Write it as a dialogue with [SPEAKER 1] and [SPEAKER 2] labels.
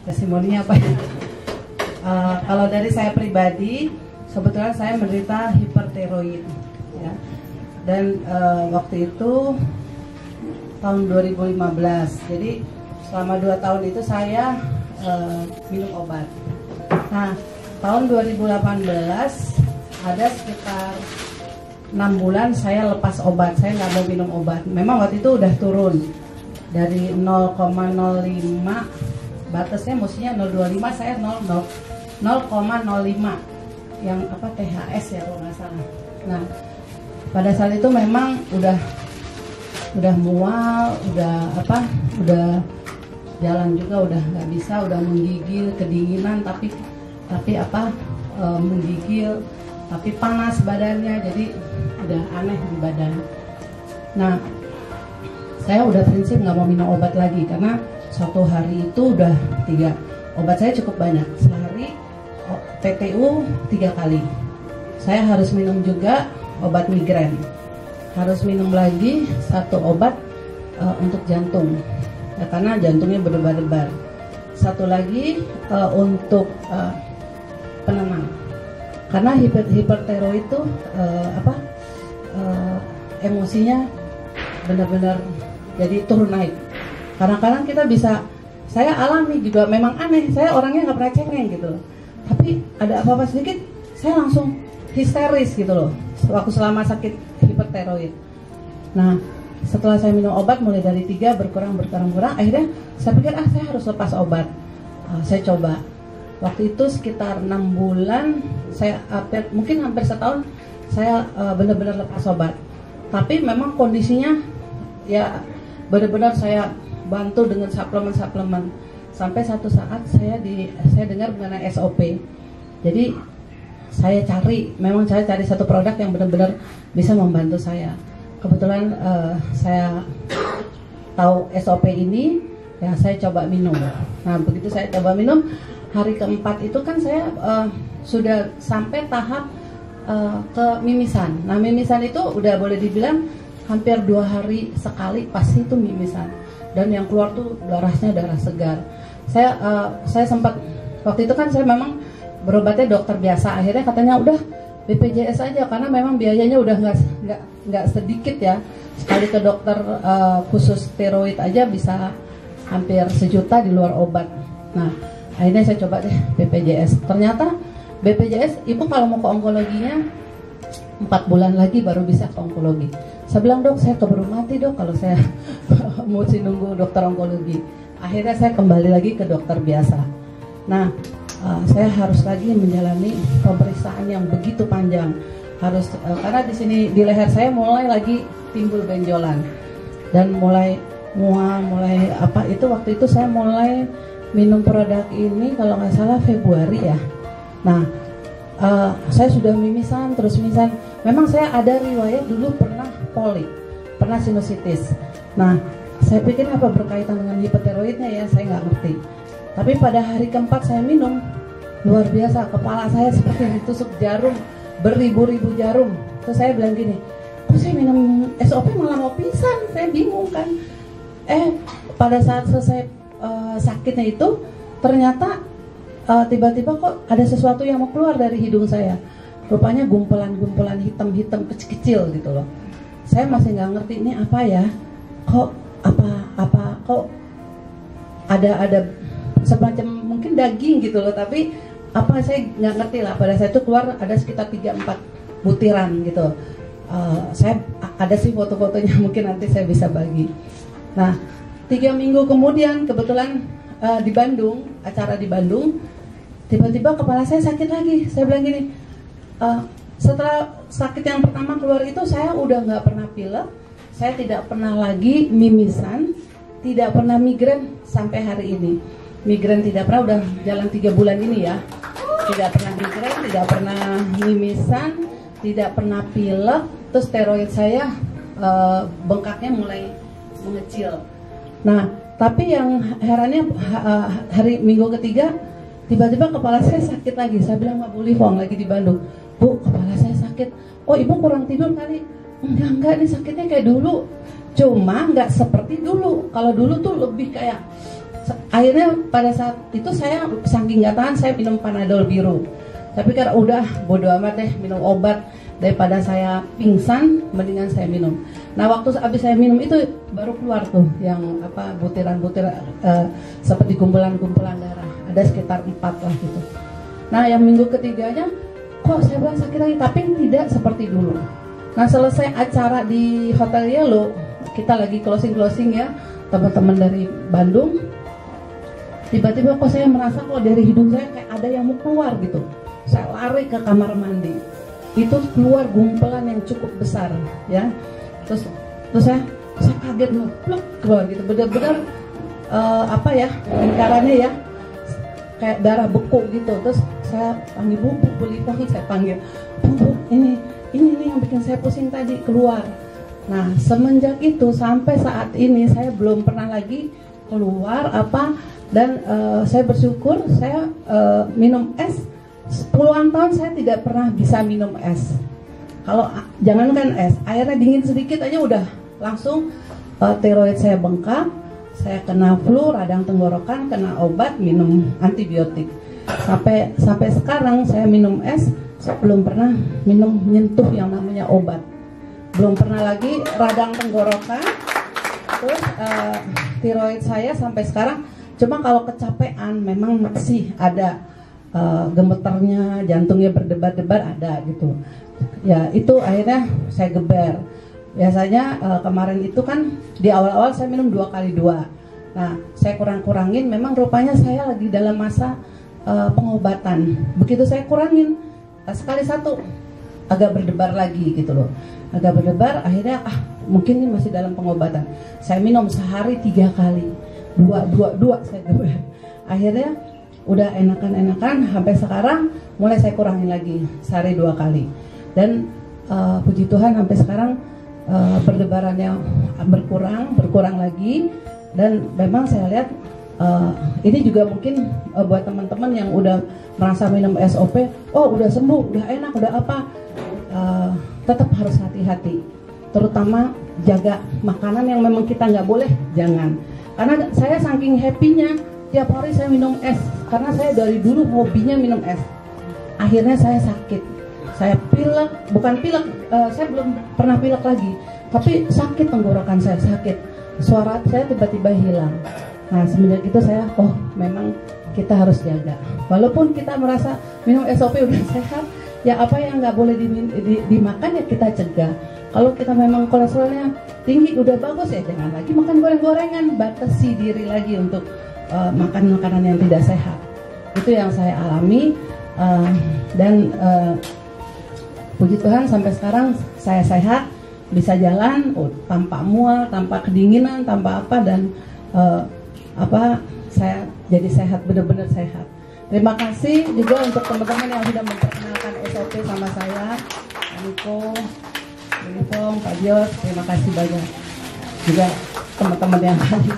[SPEAKER 1] Testimoninya apa ya? Kalau dari saya pribadi, sebetulnya saya menderita hipertiroid, ya. Dan waktu itu tahun 2015. Jadi selama 2 tahun itu saya minum obat. Nah, tahun 2018 ada sekitar 6 bulan saya lepas obat, saya nggak mau minum obat. Memang waktu itu udah turun dari 0,05, batasnya mestinya 0,25, saya 0,05 yang apa THS ya kalau nggak salah. Nah, pada saat itu memang udah mual, udah jalan juga udah nggak bisa, udah menggigil, kedinginan, tapi menggigil, tapi panas badannya, jadi udah aneh di badan. Nah, saya udah prinsip nggak mau minum obat lagi karena suatu hari itu udah 3 obat saya cukup banyak, sehari PTU 3 kali. Saya harus minum juga obat migrain, harus minum lagi 1 obat untuk jantung ya, karena jantungnya berdebar-debar. 1 lagi untuk penenang, karena hipertiroid itu emosinya benar-benar jadi turun naik. Kadang-kadang kita bisa, saya alami juga, memang aneh, saya orangnya nggak pernah cengeng gitu loh, tapi ada apa-apa sedikit saya langsung histeris gitu loh waktu selama sakit hipertiroid. Nah, setelah saya minum obat mulai dari 3 berkurang, akhirnya saya pikir saya harus lepas obat. Saya coba waktu itu sekitar 6 bulan, saya mungkin hampir setahun saya benar-benar lepas obat. Tapi memang kondisinya ya benar-benar saya bantu dengan suplemen. Sampai satu saat saya dengar mengenai SOP. Jadi saya cari satu produk yang benar-benar bisa membantu saya. Kebetulan saya tahu SOP ini, ya saya coba minum. Nah, begitu saya coba minum, hari keempat itu kan saya sudah sampai tahap ke mimisan. Nah, mimisan itu udah boleh dibilang hampir 2 hari sekali pasti itu mimisan, dan yang keluar tuh darahnya darah segar. Saya sempat waktu itu kan saya memang berobatnya dokter biasa, akhirnya katanya udah BPJS aja karena memang biayanya udah nggak sedikit ya, sekali ke dokter khusus steroid aja bisa hampir 1 juta di luar obat. Nah, akhirnya saya coba deh BPJS. Ternyata BPJS ibu kalau mau ke onkologinya 4 bulan lagi baru bisa ke onkologi. Saya bilang, dok, saya keburu mati dok kalau saya mesti nunggu dokter onkologi. Akhirnya saya kembali lagi ke dokter biasa. Nah, saya harus lagi menjalani pemeriksaan yang begitu panjang. Karena di sini di leher saya mulai lagi timbul benjolan dan mulai mual, waktu itu saya mulai minum produk ini kalau nggak salah Februari ya. Nah, saya sudah mimisan, terus mimisan. Memang saya ada riwayat dulu pernah polip, pernah sinusitis. Nah, saya pikir apa berkaitan dengan hipertiroidnya ya, saya nggak ngerti. Tapi pada hari keempat saya minum, luar biasa, kepala saya seperti ditusuk jarum, beribu-ribu jarum. Terus saya bilang gini, kok saya minum SOP malah mau pingsan, saya bingung kan. Pada saat selesai sakitnya itu, ternyata tiba-tiba kok ada sesuatu yang mau keluar dari hidung saya. Rupanya gumpulan-gumpulan hitam-hitam kecil-kecil gitu loh. Saya masih nggak ngerti ini apa ya. Kok ada semacam mungkin daging gitu loh, tapi apa saya nggak ngerti lah. Pada saat itu keluar ada sekitar 3-4 butiran gitu. Saya ada sih foto-fotonya, mungkin nanti saya bisa bagi. Nah, 3 minggu kemudian kebetulan di Bandung, acara di Bandung, tiba-tiba kepala saya sakit lagi. Saya bilang gini, setelah sakit yang pertama keluar itu saya udah nggak pernah pilek, saya tidak pernah lagi mimisan, tidak pernah migrain sampai hari ini. Migrain tidak pernah, udah jalan 3 bulan ini ya. Tidak pernah migrain, tidak pernah mimisan, tidak pernah pilek. Terus steroid saya bengkaknya mulai mengecil. Nah, tapi yang herannya hari minggu ketiga tiba-tiba kepala saya sakit lagi. Saya bilang sama Bu Livong lagi di Bandung, Bu, kepala saya sakit. Oh, ibu kurang tidur kali? Enggak, ini sakitnya kayak dulu. Cuma nggak seperti dulu. Kalau dulu tuh lebih kayak, akhirnya pada saat itu saya saking nggak tahan, saya minum Panadol biru. Tapi karena udah bodo amat deh minum obat, daripada saya pingsan mendingan saya minum. Nah waktu habis saya minum itu baru keluar tuh yang apa, butiran-butiran seperti kumpulan-kumpulan darah, ada sekitar 4 lah gitu. Nah yang minggu ketiganya kok saya bilang sakit lagi, tapi tidak seperti dulu. Nah selesai acara di Hotel Yellow, kita lagi closing ya, teman-teman dari Bandung, tiba-tiba kok saya merasa kok dari hidung saya kayak ada yang mau keluar gitu. Saya lari ke kamar mandi, itu keluar gumpelan yang cukup besar ya. Terus saya kaget loh, keluar gitu, benar-benar apa ya, lingkarannya ya kayak darah beku gitu. Terus saya panggil Bu Lipong, saya panggil Bu, ini nih yang bikin saya pusing tadi keluar. Nah semenjak itu sampai saat ini saya belum pernah lagi keluar apa. Dan saya bersyukur saya minum es. Puluhan tahun saya tidak pernah bisa minum es. Kalau jangankan es, airnya dingin sedikit aja udah langsung tiroid saya bengkak, saya kena flu, radang tenggorokan, kena obat, minum antibiotik. Sampai sekarang saya minum es, saya belum pernah minum nyentuh yang namanya obat. Belum pernah lagi radang tenggorokan. Terus tiroid saya sampai sekarang, cuma kalau kecapean memang masih ada gemeternya, jantungnya berdebar-debar ada gitu. Ya itu akhirnya saya geber. Biasanya kemarin itu kan di awal-awal saya minum 2 kali 2. Nah saya kurangin, memang rupanya saya lagi dalam masa pengobatan. Begitu saya kurangin sekali 1 agak berdebar lagi gitu loh. Agak berdebar, akhirnya mungkin ini masih dalam pengobatan. Saya minum sehari 3 kali, 2 saya geber. Akhirnya udah enakan sampai sekarang mulai saya kurangin lagi sehari 2 kali. Dan puji Tuhan sampai sekarang berdebarannya berkurang lagi. Dan memang saya lihat ini juga mungkin buat teman-teman yang udah merasa minum SOP, oh udah sembuh, udah enak, udah apa, tetap harus hati-hati, terutama jaga makanan yang memang kita nggak boleh, jangan. Karena saya saking happy-nya tiap hari saya minum es, karena saya dari dulu hobinya minum es. Akhirnya saya sakit, saya pilek, bukan pilek, saya belum pernah pilek lagi, tapi sakit tenggorokan saya, sakit, suara saya tiba-tiba hilang. Nah semenjak itu saya, oh memang kita harus jaga. Walaupun kita merasa minum SOP udah sehat, ya apa yang nggak boleh dimakan ya kita cegah. Kalau kita memang kolesterolnya tinggi udah bagus ya jangan lagi makan goreng-gorengan, batasi diri lagi untuk makan makanan yang tidak sehat. Itu yang saya alami dan puji Tuhan sampai sekarang saya sehat, bisa jalan tanpa mual, tanpa kedinginan, tanpa apa, dan saya jadi sehat, benar-benar sehat. Terima kasih juga untuk teman-teman yang sudah memperkenalkan SOP sama saya, Pak Niko, Pak Lipong, Pak Dios, terima kasih banyak. Juga teman-teman yang lain.